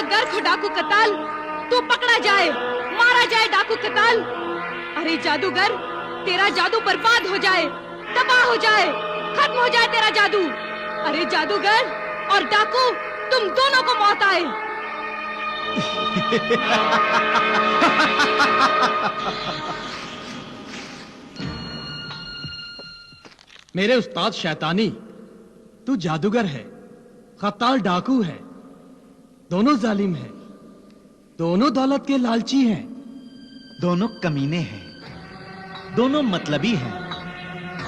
गर्क डाकू कताल, तू पकड़ा जाए, मारा जाए डाकू कताल। अरे जादूगर, तेरा जादू बर्बाद हो जाए, तबाह हो जाए, खत्म हो जाए तेरा जादू। अरे जादूगर और डाकू, तुम दोनों को मौत आए। मेरे उस्ताद शैतानी, तू जादूगर है, खत्ताल डाकू है, दोनों जालिम हैं, दोनों दौलत के लालची हैं, दोनों कमीने हैं, दोनों मतलबी हैं,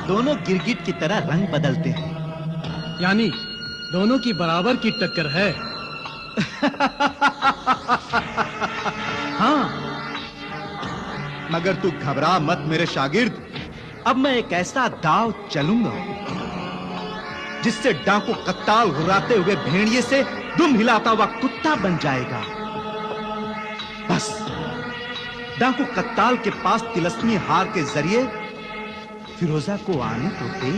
दोनों गिरगिट की तरह रंग बदलते हैं। यानी दोनों की बराबर की टक्कर है। हाँ, मगर तू घबरा मत मेरे शागिर्द, अब मैं एक ऐसा दाव चलूंगा जिससे डाकू कत्ताल घुराते हुए भेड़िए से दुम हिलाता हुआ कुत्ता बन जाएगा। बस डाकू कत्ताल के पास तिलस्मी हार के जरिए फिरोजा को आने तो दे।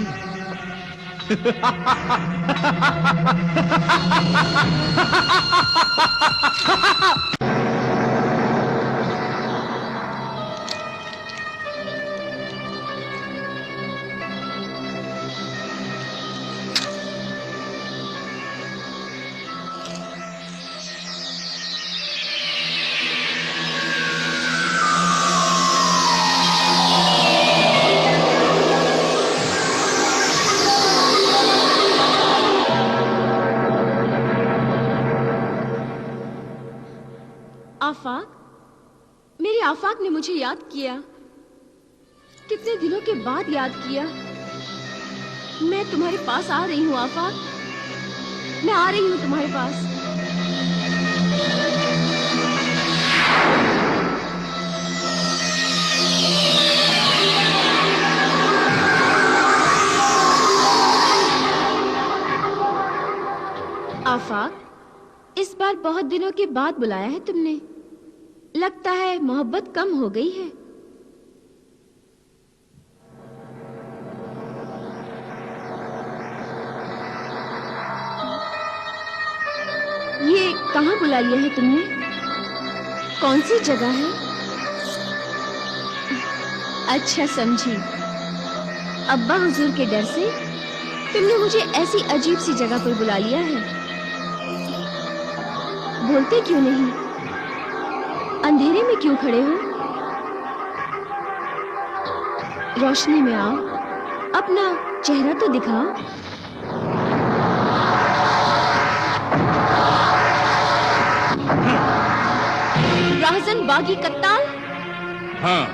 आफाक, मेरे आफाक ने मुझे याद किया, कितने दिनों के बाद याद किया। मैं तुम्हारे पास आ रही हूँ आफाक, मैं आ रही हूँ तुम्हारे पास। आफाक, इस बार बहुत दिनों के बाद बुलाया है तुमने, लगता है मोहब्बत कम हो गई है। ये कहाँ बुला लिया है तुमने? कौन सी जगह है? अच्छा समझी, अब्बा हुजूर के डर से तुमने मुझे ऐसी अजीब सी जगह पर बुला लिया है। बोलते क्यों नहीं? अंधेरे में क्यों खड़े हो? रोशनी में आओ, अपना चेहरा तो दिखाओ। राहजन बागी कत्ताल? हाँ,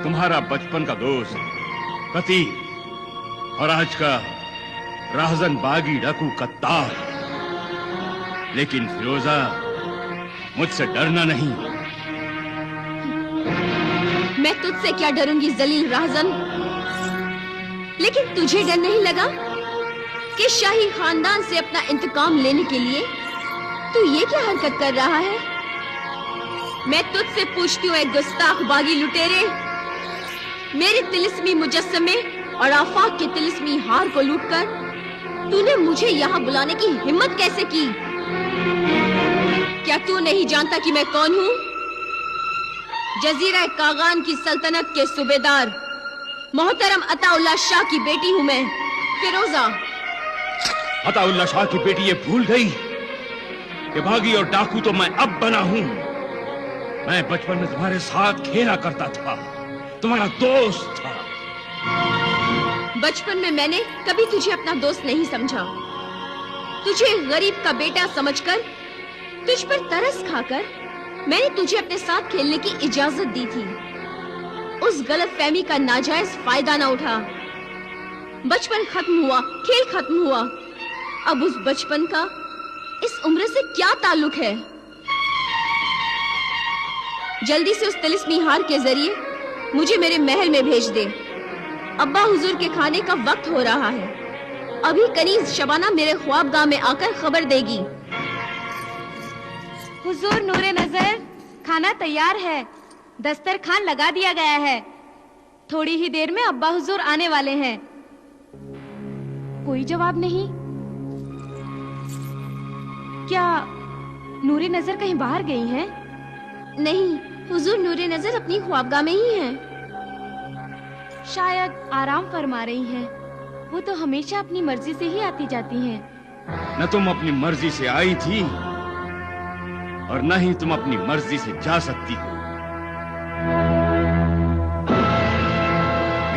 तुम्हारा बचपन का दोस्त कतील और आज का राहजन बागी डाकू कत्ताल। लेकिन फिरोजा, मुझसे डरना नहीं। मैं तुझसे क्या डरूंगी जलील राहजन, लेकिन तुझे डर नहीं लगा कि शाही खानदान से अपना इंतकाम लेने के लिए तू ये क्या हरकत कर रहा है? मैं तुझसे पूछती हूँ, एक गुस्ताख बागी लुटेरे, मेरे तिलिस्मी मुजस्समे और आफाक के तिलिस्मी हार को लूटकर तूने मुझे यहाँ बुलाने की हिम्मत कैसे की? क्या तू नहीं जानता कि मैं कौन हूँ? जजीरा कागान की सल्तनत के सूबेदार मोहतरम अताउल्लाह शाह की बेटी हूँ मैं, फिरोजा। अताउल्लाह शाह की बेटी ये भूल गई कि बागी और डाकू तो मैं अब बना हूँ। मैं बचपन में तुम्हारे साथ खेला करता था, तुम्हारा दोस्त था। बचपन में मैंने कभी तुझे अपना दोस्त नहीं समझा। तुझे गरीब का बेटा समझकर, तुझ पर तरस खाकर मैंने तुझे अपने साथ खेलने की इजाजत दी थी। उस गलतफहमी का नाजायज फायदा ना उठा। बचपन खत्म हुआ, खेल खत्म हुआ। अब उस बचपन का इस उम्र से क्या ताल्लुक है? जल्दी से उस तिलिस्मी हार के जरिए मुझे मेरे महल में भेज दे। अब्बा हुजूर के खाने का वक्त हो रहा है। अभी कनीज शबाना मेरे ख्वाबगाह में आकर खबर देगी। हुजूर नूरे नजर, खाना तैयार है, दस्तरखान लगा दिया गया है। थोड़ी ही देर में अब्बा हुजूर आने वाले हैं। कोई जवाब नहीं। क्या नूरे नजर कहीं बाहर गई हैं? नहीं, हुजूर नूरे नजर अपनी ख्वाबगाह में ही हैं। शायद आराम फरमा रही हैं। वो तो हमेशा अपनी मर्जी से ही आती जाती हैं। न तुम अपनी मर्जी से आई थी और न ही तुम अपनी मर्जी से जा सकती हो।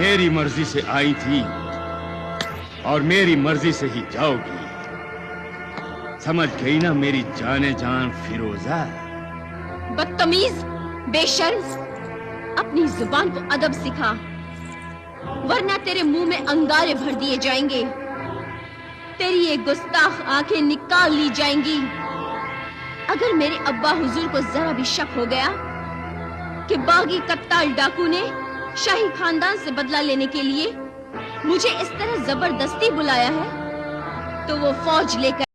मेरी मर्जी से आई थी और मेरी मर्जी से ही जाओगी। समझ गई ना मेरी जाने जान फिरोजा? बदतमीज, बेशर्म, अपनी जुबान को अदब सिखा, वरना तेरे मुंह में अंगारे भर दिए जाएंगे। तेरी ये गुस्ताख आंखें निकाल ली जाएंगी। अगर मेरे अब्बा हुजूर को जरा भी शक हो गया कि बागी कत्ताल डाकू ने शाही खानदान से बदला लेने के लिए मुझे इस तरह जबरदस्ती बुलाया है, तो वो फौज लेकर